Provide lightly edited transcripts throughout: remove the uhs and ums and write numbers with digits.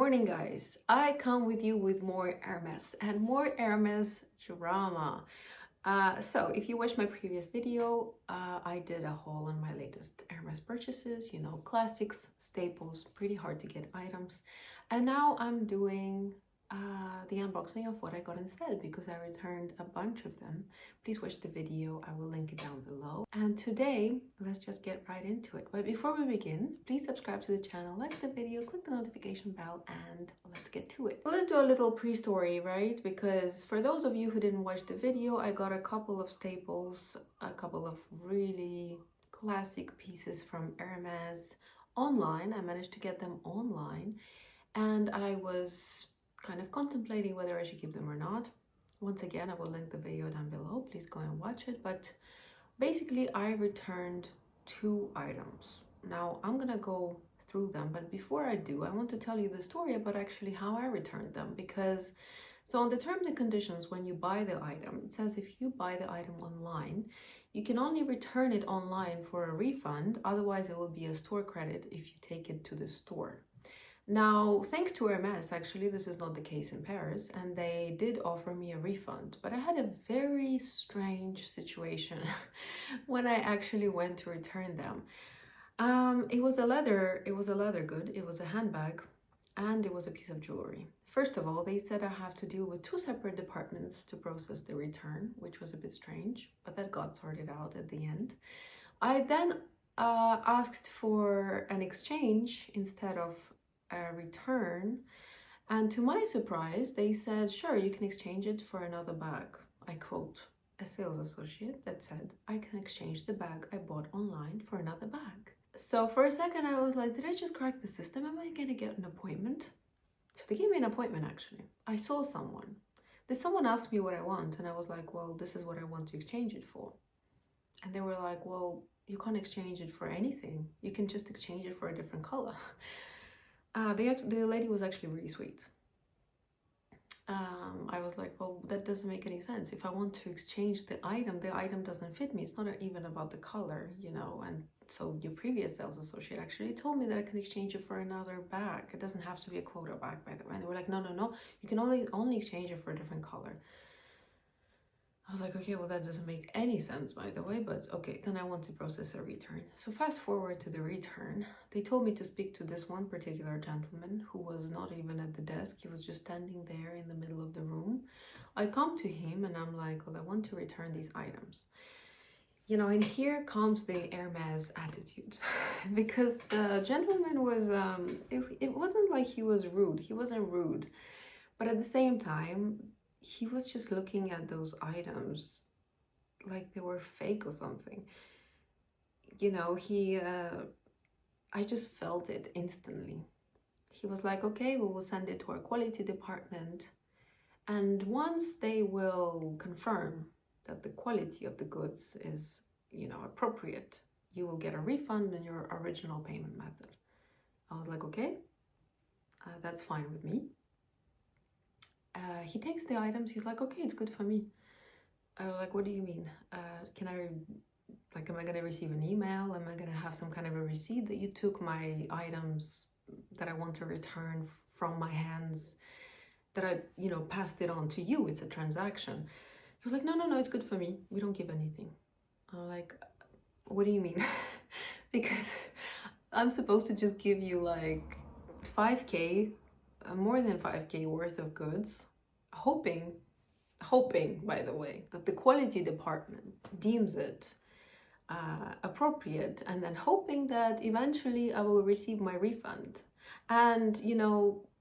morning, guys. I come with you with more Hermes and more Hermes drama. So if you watched my previous video, I did a haul on my latest Hermes purchases, classics, staples, pretty hard to get items. And now I'm doing the unboxing of what I got instead because I returned a bunch of them. Please watch the video, I will link it down below. And today, let's just get right into it. But before we begin, please subscribe to the channel, like the video, click the notification bell, and let's get to it. So let's do a little pre-story, right? Because for those of you who didn't watch the video, I got a couple of staples, a couple of really classic pieces from Hermes online. I managed to get them online, and I was kind of contemplating whether I should keep them or not. Once again, I will link the video down below. Please go and watch it. But basically, I returned 2 items. Now, I'm gonna go through them, but before I do, I want to tell you the story about actually how I returned them. Because, so on the terms and conditions, when you buy the item, it says if you buy the item online, you can only return it online for a refund. Otherwise, it will be a store credit if you take it to the store. Now, thanks to Hermes, actually, this is not the case in Paris, and they did offer me a refund, but I had a very strange situation when I actually went to return them. It was a leather good, it was a handbag, and it was a piece of jewelry. First of all, they said I have to deal with 2 separate departments to process the return, which was a bit strange, but that got sorted out at the end. I then asked for an exchange instead of a return, and to my surprise they said sure, you can exchange it for another bag. I quote a sales associate that said I can exchange the bag I bought online for another bag. So for a second I was like, did I just crack the system? Am I gonna get an appointment? So they gave me an appointment. Actually, I saw someone. Someone asked me what I want, and I was like, well, this is what I want to exchange it for. And they were like, well, you can't exchange it for anything, you can just exchange it for a different color. The lady was actually really sweet. I was like, well, that doesn't make any sense. If I want to exchange the item doesn't fit me. It's not even about the color, And so your previous sales associate actually told me that I can exchange it for another bag. It doesn't have to be a quota bag, by the way. And they were like, no, you can only exchange it for a different color. I was like, okay, well, that doesn't make any sense, by the way, but okay, then I want to process a return. So fast forward to the return. They told me to speak to this one particular gentleman who was not even at the desk. He was just standing there in the middle of the room. I come to him and I'm like, well, I want to return these items. And here comes the Hermes attitude. Because the gentleman was, it wasn't like he was rude. He wasn't rude. But at the same time, he was just looking at those items like they were fake or something. I just felt it instantly. He was like, okay, we will send it to our quality department. And once they will confirm that the quality of the goods is, appropriate, you will get a refund on your original payment method. I was like, okay, that's fine with me. He takes the items. He's like, okay, it's good for me. I was like, what do you mean? Am I going to receive an email? Am I going to have some kind of a receipt that you took my items that I want to return from my hands, that I, passed it on to you? It's a transaction. He was like, no, it's good for me. We don't give anything. I'm like, what do you mean? Because I'm supposed to just give you like 5K, more than 5K worth of goods, hoping, by the way, that the quality department deems it appropriate, and then hoping that eventually I will receive my refund. And,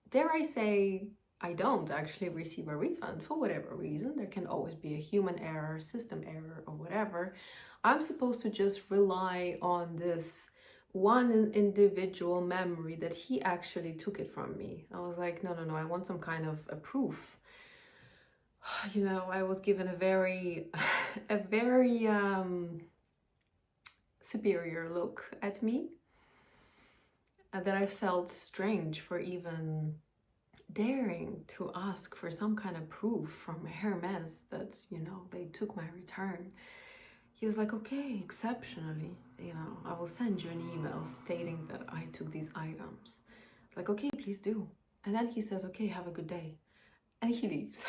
dare I say, I don't actually receive a refund for whatever reason. There can always be a human error, system error, or whatever. I'm supposed to just rely on this one individual memory that he actually took it from me. I was like, no, I want some kind of a proof. I was given a very superior look at me, that I felt strange for even daring to ask for some kind of proof from Hermes that, they took my return. He was like, okay, exceptionally, I will send you an email stating that I took these items. Like, okay, please do. And then he says, okay, have a good day. And he leaves.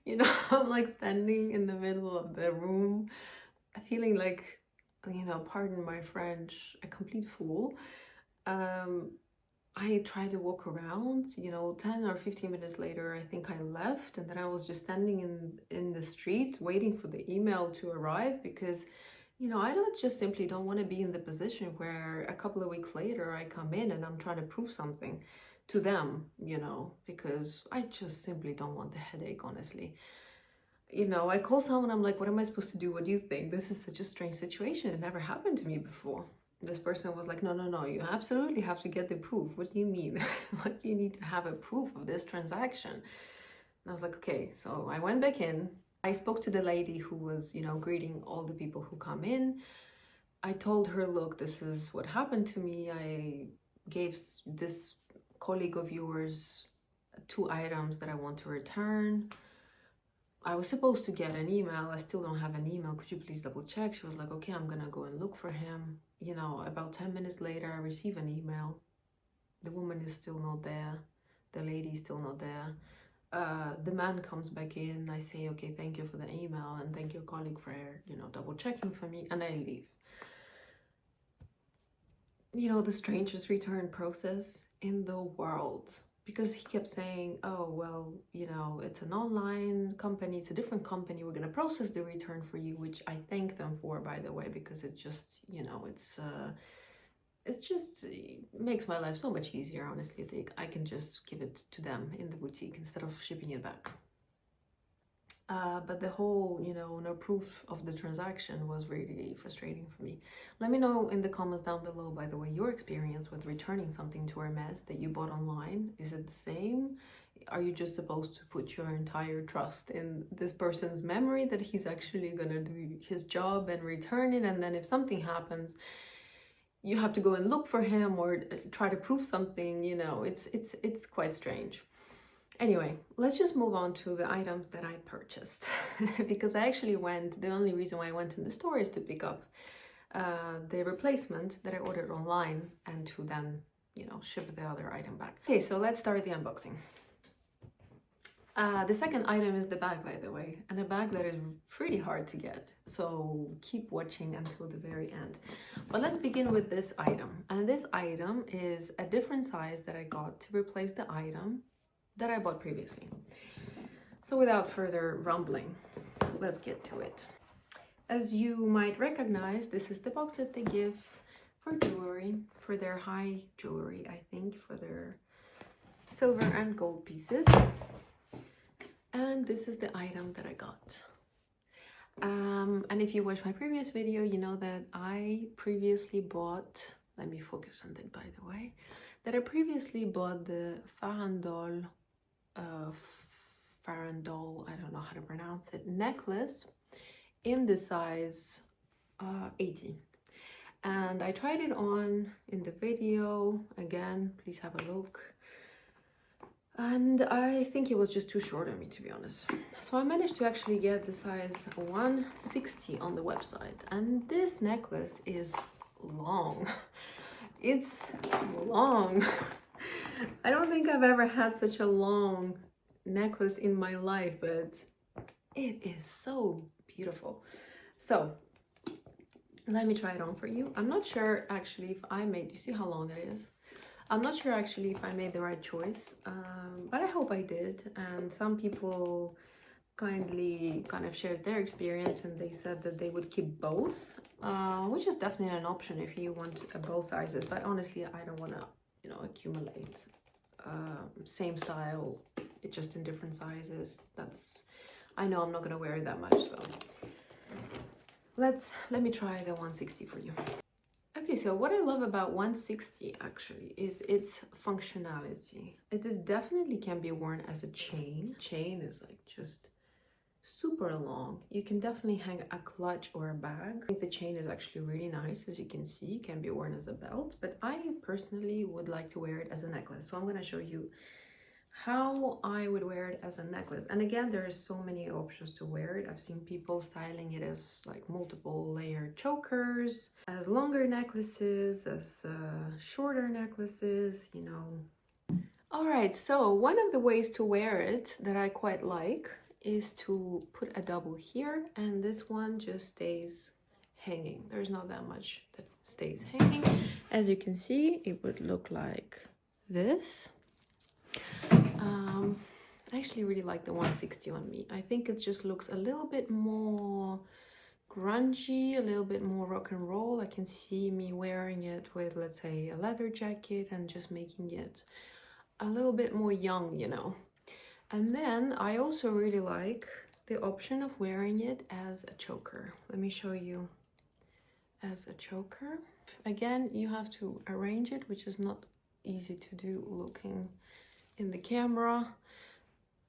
You know, I'm like standing in the middle of the room, feeling like, you know, pardon my French, a complete fool. Um, I tried to walk around, you know, 10 or 15 minutes later, I think I left. And then I was just standing in the street waiting for the email to arrive because, you know, I don't just simply don't want to be in the position where a couple of weeks later I come in and I'm trying to prove something to them, you know, because I just simply don't want the headache, honestly. You know, I call someone, I'm like, what am I supposed to do? What do you think? This is such a strange situation. It never happened to me before. This person was like, no, no, no, you absolutely have to get the proof. What do you mean? Like, you need to have a proof of this transaction. And I was like, okay. So I went back in. I spoke to the lady who was, you know, greeting all the people who come in. I told her, look, this is what happened to me. I gave this colleague of yours 2 items that I want to return. I was supposed to get an email. I still don't have an email. Could you please double check? She was like, okay, I'm gonna go and look for him. You know, about 10 minutes later, I receive an email. The woman is still not there. The lady is still not there. The man comes back in. I say, okay, thank you for the email and thank your colleague for, you know, double checking for me. And I leave. You know, the strangest return process in the world. Because he kept saying, oh, well, you know, it's an online company, it's a different company, we're going to process the return for you, which I thank them for, by the way, because it just, you know, it's just it makes my life so much easier, honestly. I can just give it to them in the boutique instead of shipping it back. But the whole, you know, no proof of the transaction was really frustrating for me. Let me know in the comments down below, by the way, your experience with returning something to Hermes that you bought online. Is it the same? Are you just supposed to put your entire trust in this person's memory that he's actually gonna do his job and return it? And then if something happens, you have to go and look for him or try to prove something, you know, it's quite strange. Anyway, let's just move on to the items that I purchased because I actually went, the only reason why I went in the store is to pick up the replacement that I ordered online and to then, you know, ship the other item back. Okay, so let's start the unboxing. The second item is the bag, by the way, and a bag that is pretty hard to get. So keep watching until the very end. But let's begin with this item. And this item is a different size that I got to replace the item that I bought previously. So without further rumbling, let's get to it. As you might recognize, this is the box that they give for jewelry, for their high jewelry, I think, for their silver and gold pieces. And this is the item that I got. And if you watched my previous video, you know that I previously bought, let me focus on that, by the way, that I previously bought the farandole, I don't know how to pronounce it, necklace in the size 80. And I tried it on in the video. Again, please have a look. And I think it was just too short on me, to be honest. So I managed to actually get the size 160 on the website. And this necklace is long. It's long. I don't think I've ever had such a long necklace in my life, but it is so beautiful. So let me try it on for you. I'm not sure actually if I made, you see how long it is? I'm not sure actually if I made the right choice, but I hope I did. And some people kindly kind of shared their experience and they said that they would keep both, which is definitely an option if you want both sizes. But honestly, I don't want to, you know, accumulate same style, just in different sizes. That's, I know I'm not going to wear it that much, so let me try the 160 for you. Okay, so what I love about 160 actually is its functionality. It is definitely can be worn as a chain. Chain is like just super long. You can definitely hang a clutch or a bag. I think the chain is actually really nice. As you can see, it can be worn as a belt, but I personally would like to wear it as a necklace. So I'm going to show you how I would wear it as a necklace. And again, there are so many options to wear it. I've seen people styling it as like multiple layered chokers, as longer necklaces, as shorter necklaces, you know, All right, so one of the ways to wear it that I quite like is to put a double here, and this one just stays hanging. There's not that much that stays hanging. As you can see, it would look like this. I actually really like the 160 on me. I think it just looks a little bit more grungy, a little bit more rock and roll. I can see me wearing it with, let's say, a leather jacket and just making it a little bit more young, you know. And then I also really like the option of wearing it as a choker. Let me show you as a choker. Again, you have to arrange it, which is not easy to do looking in the camera.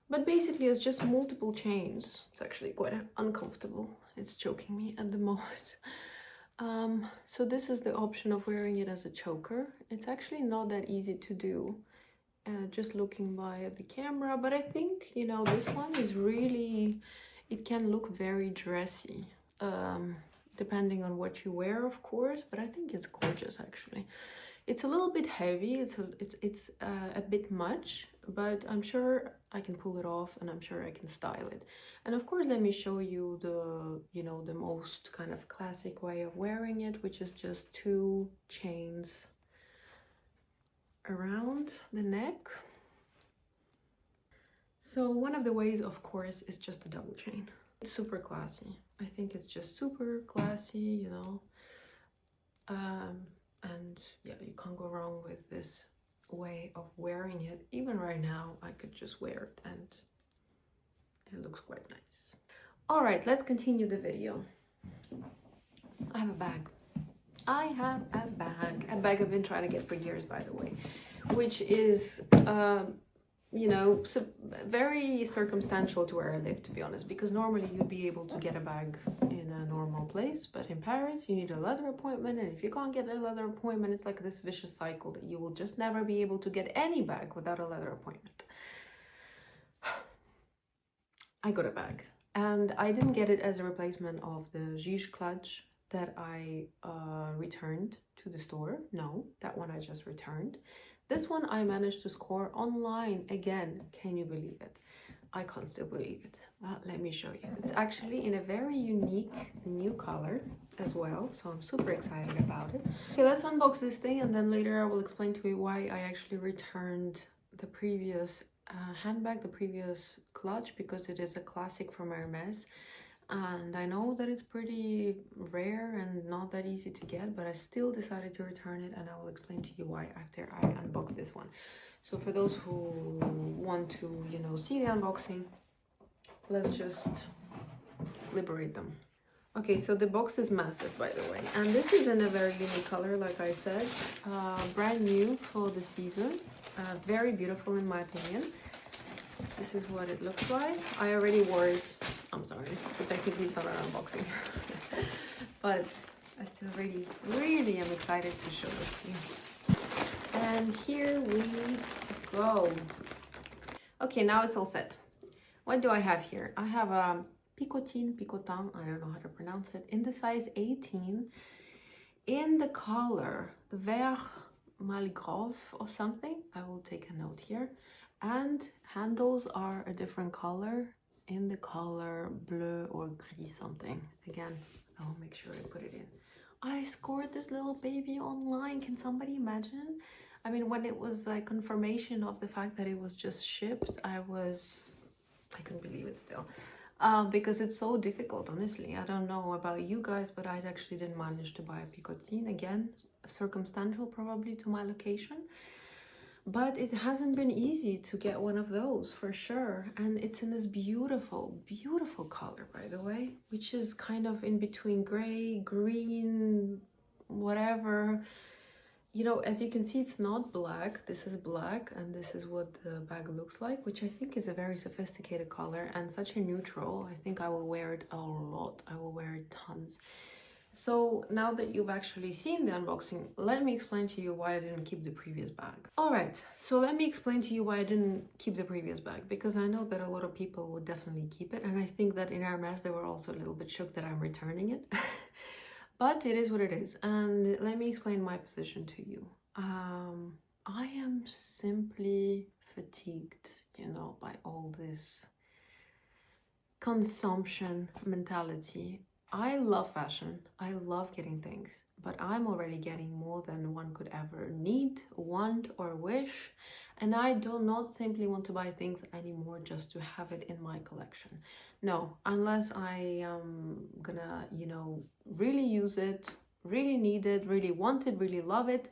But basically it's just multiple chains. It's actually quite uncomfortable. It's choking me at the moment. So this is the option of wearing it as a choker. It's actually not that easy to do. Just looking by at the camera, but I think, you know, this one is really, it can look very dressy, depending on what you wear, of course, but I think it's gorgeous actually. It's a little bit heavy, it's a bit much, but I'm sure I can pull it off and I'm sure I can style it. And of course, let me show you the, you know, the most kind of classic way of wearing it, which is just 2 chains around the neck. So one of the ways, of course, is just a double chain. It's super classy. I think it's just super classy, you know. And yeah, you can't go wrong with this way of wearing it. Even right now, I could just wear it and it looks quite nice. All right, let's continue the video. I have a bag. I have a bag I've been trying to get for years, by the way, which is, you know, very circumstantial to where I live, to be honest, because normally you'd be able to get a bag in a normal place, but in Paris you need a leather appointment, and if you can't get a leather appointment, it's like this vicious cycle that you will just never be able to get any bag without a leather appointment. I got a bag, and I didn't get it as a replacement of the Gige clutch that I returned to the store. No, that one I just returned. This one I managed to score online again. Can you believe it? I can't still believe it. Well, let me show you. It's actually in a very unique new color as well, so I'm super excited about it. Okay, let's unbox this thing, and then later I will explain to you why I actually returned the previous handbag, the previous clutch, because it is a classic from Hermes. And I know that it's pretty rare and not that easy to get, but I still decided to return it, and I will explain to you why after I unbox this one. So for those who want to, you know, see the unboxing, let's just liberate them. Okay, so the box is massive, by the way, and this is in a very unique color, like I said, brand new for the season, very beautiful in my opinion. This is what it looks like. I already wore it. I'm sorry, so technically it's not an unboxing. But I still really am excited to show this to you. And here we go. Okay, now it's all set. What do I have here? I have a picotin, I don't know how to pronounce it, in the size 18, in the color Vert Malgrave or something. I will take a note here. And handles are a different color, in the color bleu or gris something. Again, I'll make sure I put it in. I scored this little baby online. Can somebody imagine? I mean, when it was like confirmation of the fact that it was just shipped, I couldn't believe it still. Because it's so difficult, honestly. I don't know about you guys, but I actually didn't manage to buy a picotine. Again, circumstantial probably to my location. But it hasn't been easy to get one of those, for sure. And it's in this beautiful, beautiful color, by the way, which is kind of in between gray, green, whatever. You know, as you can see, it's not black. This is black, and this is what the bag looks like, which I think is a very sophisticated color and such a neutral. I think I will wear it a lot. I will wear it tons. So now that you've actually seen the unboxing, let me explain to you why I didn't keep the previous bag. All right, so let me explain to you why I didn't keep the previous bag, because I know that a lot of people would definitely keep it, and I think that in Hermes they were also a little bit shocked that I'm returning it. But it is what it is, and let me explain my position to you. I am simply fatigued, you know, by all this consumption mentality. I love fashion. I love getting things, but I'm already getting more than one could ever need, want, or wish. And I do not simply want to buy things anymore just to have it in my collection. No, unless I am gonna, you know, really use it, really need it, really want it, really love it,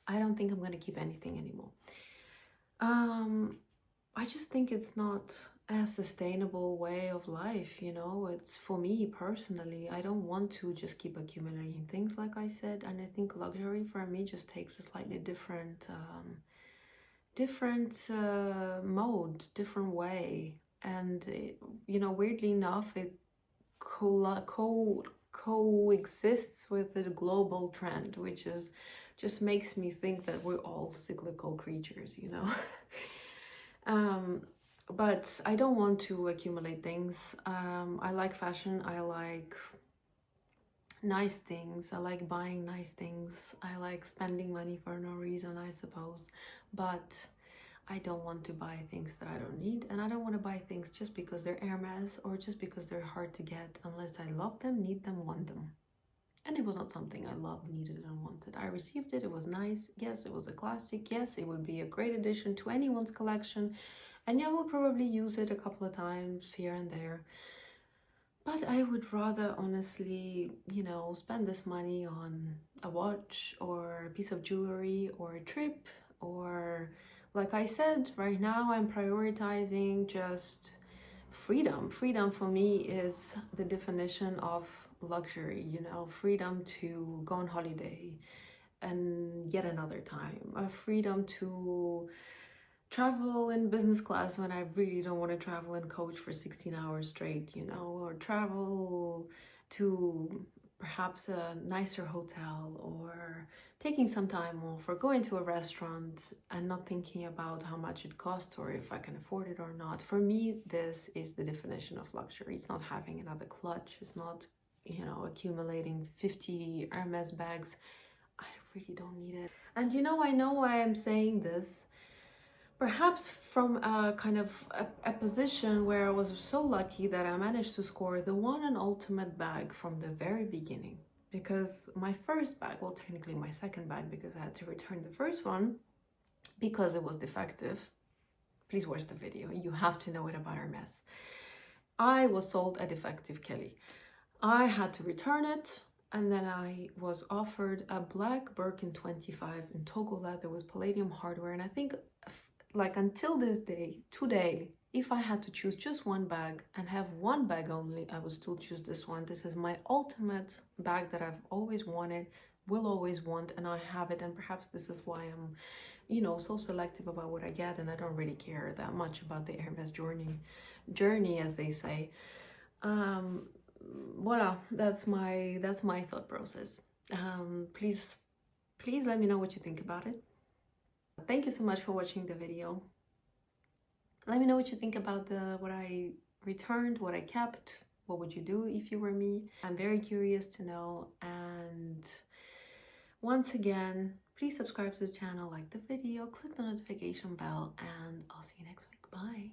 I don't think I'm gonna keep anything anymore. I just think it's not a sustainable way of life, you know. It's for me personally, I don't want to just keep accumulating things, like I said, and I think luxury for me just takes a slightly different mode, different way, and you know, weirdly enough, it coexists with the global trend, which is just makes me think that we're all cyclical creatures, you know. But I don't want to accumulate things. I like fashion. I like nice things. I like buying nice things. I like spending money for no reason, I suppose. But I don't want to buy things that I don't need. And I don't want to buy things just because they're Hermes or just because they're hard to get unless I love them, need them, want them. And it was not something I loved, needed, and wanted. I received it. It was nice. Yes, it was a classic. Yes, it would be a great addition to anyone's collection. And yeah, we'll probably use it a couple of times here and there. But I would rather honestly, you know, spend this money on a watch or a piece of jewelry or a trip or, like I said, right now I'm prioritizing just freedom. Freedom for me is the definition of luxury, you know, freedom to go on holiday and yet another time, a freedom to travel in business class when I really don't want to travel in coach for 16 hours straight, you know, or travel to perhaps a nicer hotel or taking some time off or going to a restaurant and not thinking about how much it costs or if I can afford it or not. For me, this is the definition of luxury. It's not having another clutch. It's not, you know, accumulating 50 Hermes bags. I really don't need it. And you know why I'm saying this. Perhaps from a kind of a position where I was so lucky that I managed to score the one and ultimate bag from the very beginning. Because my first bag, well, technically my second bag, because I had to return the first one because it was defective. Please watch the video. You have to know it about Hermes. I was sold a defective Kelly. I had to return it, and then I was offered a black Birkin 25 in Togo leather with palladium hardware, and I think like until this day, today, if I had to choose just one bag and have one bag only, I would still choose this one. This is my ultimate bag that I've always wanted, will always want, and I have it. And perhaps this is why I'm, you know, so selective about what I get, and I don't really care that much about the Hermes journey, as they say. Voila, that's my thought process. Please let me know what you think about it. Thank you so much for watching the video. Let me know what you think about what I returned, what I kept. What would you do if you were me? I'm very curious to know. And once again, please subscribe to the channel, like the video, click the notification bell, and I'll see you next week. Bye.